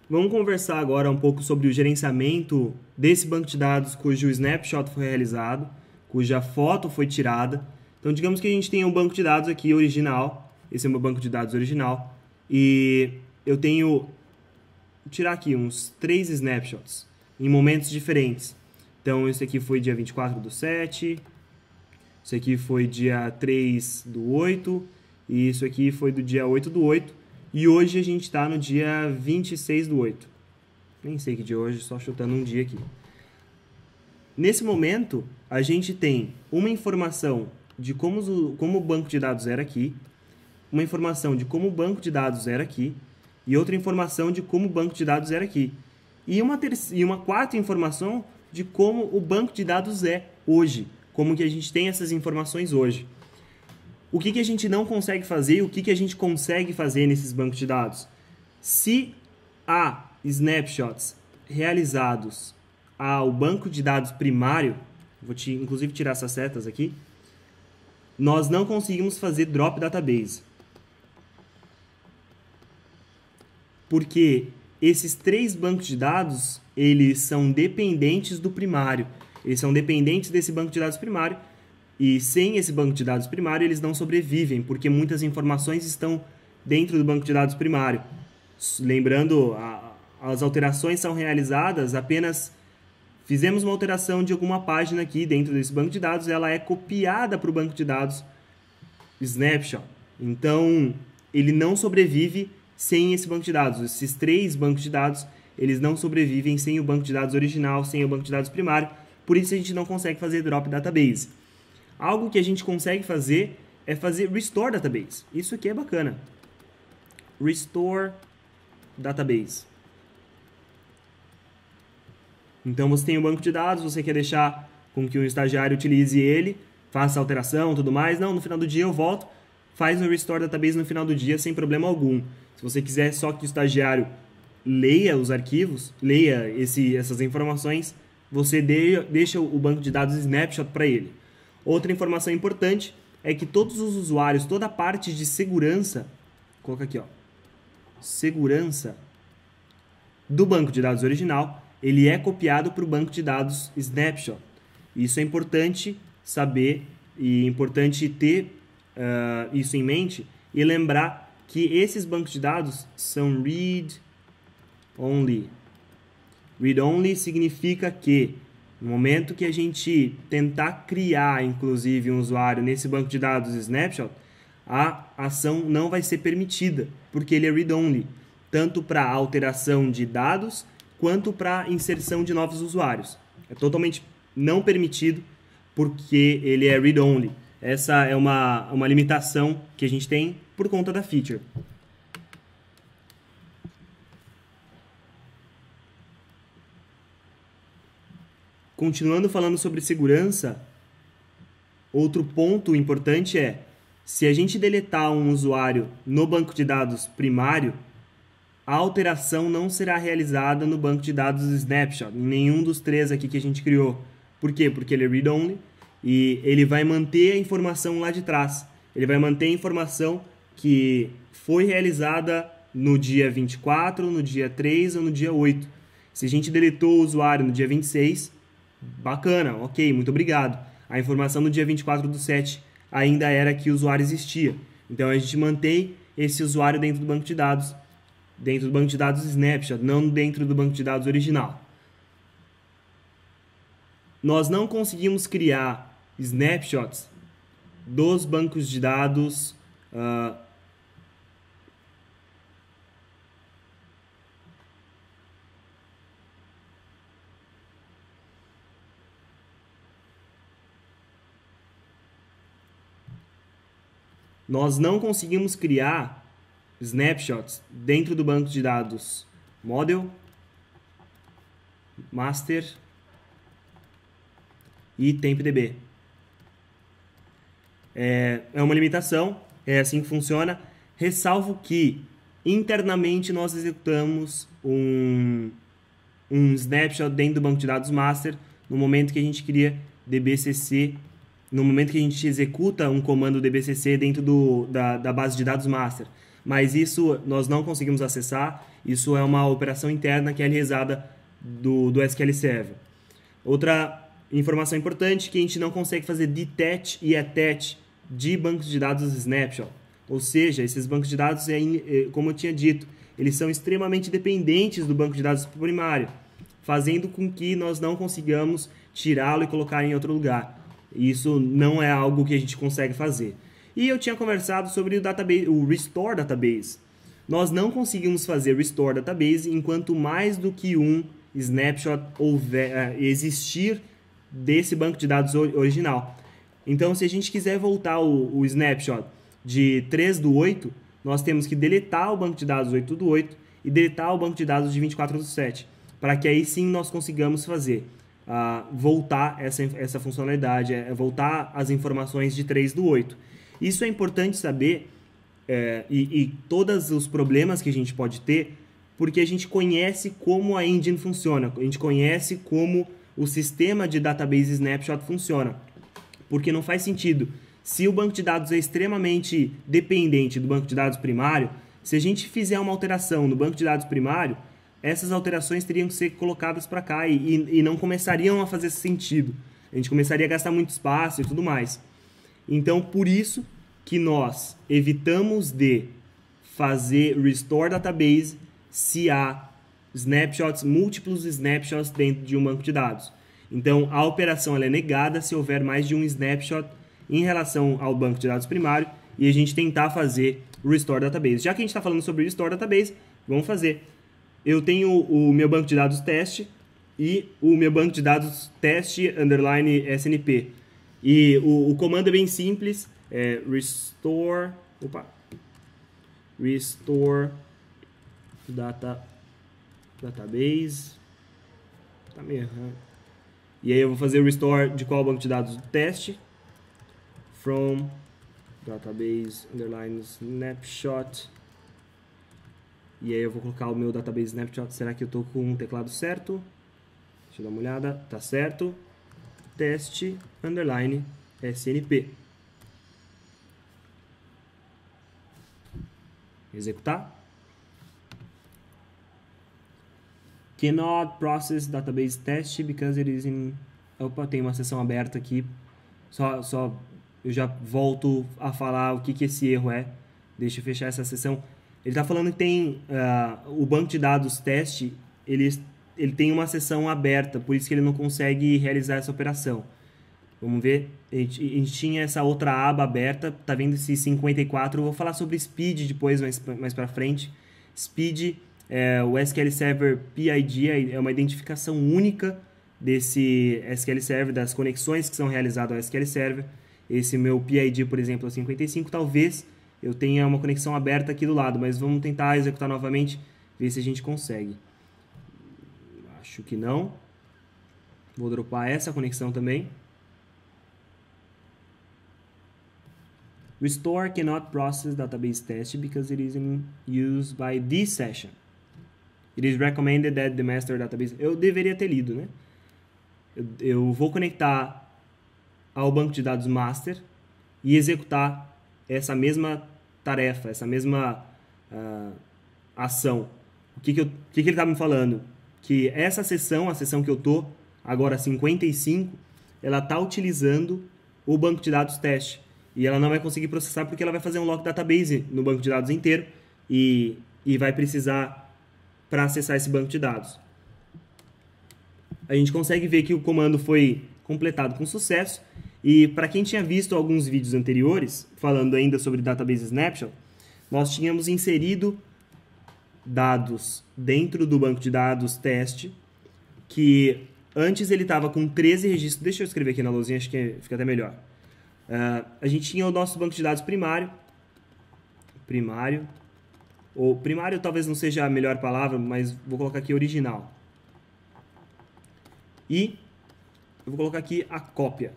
Vamos conversar agora um pouco sobre o gerenciamento desse banco de dados cujo snapshot foi realizado, cuja foto foi tirada. Então, digamos que a gente tenha um banco de dados aqui original, esse é o meu banco de dados original, e eu tenho, vou tirar aqui uns 3 snapshots em momentos diferentes. Então, esse aqui foi dia 24/7, esse aqui foi dia 3/8, e isso aqui foi do dia 8/8. E hoje a gente está no dia 26/8. Nem sei que dia é hoje, só chutando um dia aqui. Nesse momento, a gente tem uma informação de como o banco de dados era aqui, uma informação de como o banco de dados era aqui, e outra informação de como o banco de dados era aqui. E uma quarta informação de como o banco de dados é hoje, como que a gente tem essas informações hoje. O que a gente não consegue fazer e o que a gente consegue fazer nesses bancos de dados? Se há snapshots realizados ao banco de dados primário, vou inclusive tirar essas setas aqui, nós não conseguimos fazer drop database. Porque esses 3 bancos de dados, eles são dependentes do primário. Eles são dependentes desse banco de dados primário. E sem esse banco de dados primário, eles não sobrevivem, porque muitas informações estão dentro do banco de dados primário. Lembrando, as alterações são realizadas apenas... Fizemos uma alteração de alguma página aqui dentro desse banco de dados, ela é copiada para o banco de dados snapshot. Então, ele não sobrevive sem esse banco de dados. Esses 3 bancos de dados, eles não sobrevivem sem o banco de dados original, sem o banco de dados primário. Por isso, a gente não consegue fazer drop database. Algo que a gente consegue fazer é fazer restore database. Isso aqui é bacana. Restore database. Então você tem um banco de dados, você quer deixar com que um estagiário utilize ele, faça alteração, tudo mais. Não, no final do dia eu volto, faz um restore database no final do dia sem problema algum. Se você quiser só que o estagiário leia os arquivos, leia essas informações, você deixa o banco de dados snapshot para ele. Outra informação importante é que todos os usuários, toda a parte de segurança, vou colocar aqui, ó, segurança do banco de dados original, ele é copiado para o banco de dados snapshot. Isso é importante saber e importante ter isso em mente e lembrar que esses bancos de dados são read-only. Read-only significa que no momento que a gente tentar criar, inclusive, um usuário nesse banco de dados snapshot, a ação não vai ser permitida, porque ele é read-only, tanto para alteração de dados, quanto para inserção de novos usuários. É totalmente não permitido, porque ele é read-only. Essa é uma limitação que a gente tem por conta da feature. Continuando falando sobre segurança, outro ponto importante é, se a gente deletar um usuário no banco de dados primário, a alteração não será realizada no banco de dados snapshot, em nenhum dos 3 aqui que a gente criou. Por quê? Porque ele é read-only e ele vai manter a informação lá de trás. Ele vai manter a informação que foi realizada no dia 24, no dia 3 ou no dia 8. Se a gente deletou o usuário no dia 26... bacana, ok, muito obrigado. A informação no dia 24/7 ainda era que o usuário existia. Então a gente mantém esse usuário dentro do banco de dados snapshot, não dentro do banco de dados original. Nós não conseguimos criar snapshots dos bancos de dados nós não conseguimos criar snapshots dentro do banco de dados model, master e tempdb. É uma limitação, é assim que funciona, ressalvo que internamente nós executamos um snapshot dentro do banco de dados master no momento que a gente cria dbcc, no momento que a gente executa um comando dbcc dentro da base de dados master. mas isso nós não conseguimos acessar. Isso é uma operação interna que é realizada do SQL Server. Outra informação importante é que a gente não consegue fazer detach e attach de bancos de dados snapshot. Ou seja, esses bancos de dados, como eu tinha dito, eles são extremamente dependentes do banco de dados primário, fazendo com que nós não consigamos tirá-lo e colocar em outro lugar. Isso não é algo que a gente consegue fazer. E eu tinha conversado sobre o Restore Database. Nós não conseguimos fazer Restore Database enquanto mais do que um snapshot existir desse banco de dados original. Então, se a gente quiser voltar o snapshot de 3/8, nós temos que deletar o banco de dados 8/8 e deletar o banco de dados de 24/7, para que aí sim nós consigamos fazer voltar essa funcionalidade, voltar as informações de 3/8. Isso é importante saber e todos os problemas que a gente pode ter, porque a gente conhece como a engine funciona, a gente conhece como o sistema de database snapshot funciona. Porque não faz sentido. Se o banco de dados é extremamente dependente do banco de dados primário, se a gente fizer uma alteração no banco de dados primário, essas alterações teriam que ser colocadas para cá e não começariam a fazer sentido. A gente começaria a gastar muito espaço e tudo mais. Então, por isso que nós evitamos de fazer Restore Database se há múltiplos snapshots dentro de um banco de dados. Então, a operação ela é negada se houver mais de um snapshot em relação ao banco de dados primário e a gente tentar fazer Restore Database. Já que a gente está falando sobre Restore Database, vamos fazer. Eu tenho o meu banco de dados teste e o meu banco de dados teste _ SNP. E o comando é bem simples, é Restore Database. Tá meio errado. E aí eu vou fazer o restore de qual banco de dados? Teste. From database _ snapshot. E aí eu vou colocar o meu database snapshot. Será que eu estou com o teclado certo? Deixa eu dar uma olhada. Tá certo. Teste _ SNP. Executar. Cannot process database test because it is in... Opa, tem uma sessão aberta aqui. Eu já volto a falar o que esse erro é. Deixa eu fechar essa sessão. Ele está falando que tem o banco de dados teste, ele tem uma sessão aberta, por isso que ele não consegue realizar essa operação. Vamos ver, a gente tinha essa outra aba aberta, tá vendo esse 54, eu vou falar sobre Speed depois, mais para frente. Speed, o SQL Server PID é uma identificação única desse SQL Server, das conexões que são realizadas ao SQL Server. Esse meu PID, por exemplo, é 55, talvez eu tenha uma conexão aberta aqui do lado, mas vamos tentar executar novamente, ver se a gente consegue. Acho que não. Vou dropar essa conexão também. Restore cannot process database test because it is in use by this session. It is recommended that the master database... Eu deveria ter lido, né? Eu vou conectar ao banco de dados master e executar essa mesma tarefa, essa mesma ação. O que ele está me falando? Que essa sessão, a sessão que eu estou, agora 55, ela está utilizando o banco de dados teste. E ela não vai conseguir processar porque ela vai fazer um lock database no banco de dados inteiro e vai precisar para acessar esse banco de dados. A gente consegue ver que o comando foi completado com sucesso. E para quem tinha visto alguns vídeos anteriores, falando ainda sobre database snapshot, nós tínhamos inserido dados dentro do banco de dados teste, que antes ele estava com 13 registros. Deixa eu escrever aqui na lousinha, acho que fica até melhor. A gente tinha o nosso banco de dados primário, ou primário talvez não seja a melhor palavra, mas vou colocar aqui original. E eu vou colocar aqui a cópia,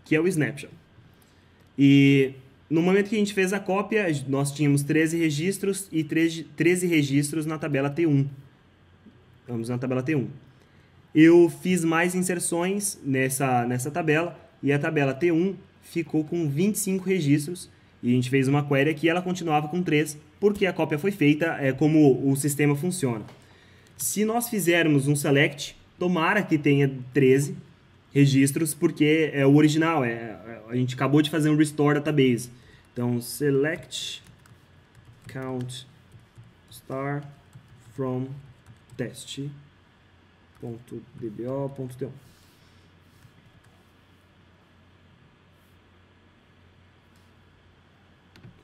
que é o snapshot. E no momento que a gente fez a cópia, nós tínhamos 13 registros e 13 registros na tabela T1. Vamos na tabela T1. Eu fiz mais inserções nessa tabela, e a tabela T1 ficou com 25 registros E a gente fez uma query aqui, ela continuava com 3, porque a cópia foi feita, como o sistema funciona. Se nós fizermos um select, tomara que tenha 13 registros, porque é o original, a gente acabou de fazer um restore database. Então, select count star from test.dbo.t1.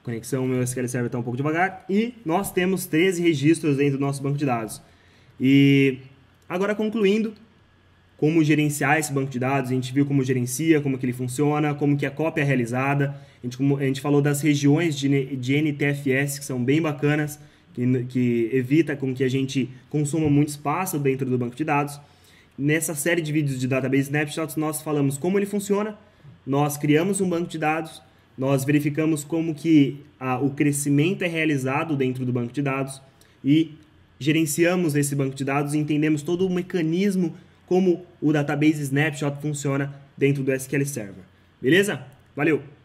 Conexão, meu SQL Server está um pouco devagar. E nós temos 13 registros dentro do nosso banco de dados. E agora concluindo, como gerenciar esse banco de dados, a gente viu como gerencia, como que ele funciona, como que a cópia é realizada, a gente falou das regiões de NTFS, que são bem bacanas, que evita com que a gente consuma muito espaço dentro do banco de dados. Nessa série de vídeos de Database Snapshots, nós falamos como ele funciona, nós criamos um banco de dados, nós verificamos como que o crescimento é realizado dentro do banco de dados e gerenciamos esse banco de dados e entendemos todo o mecanismo como o Database Snapshot funciona dentro do SQL Server. Beleza? Valeu!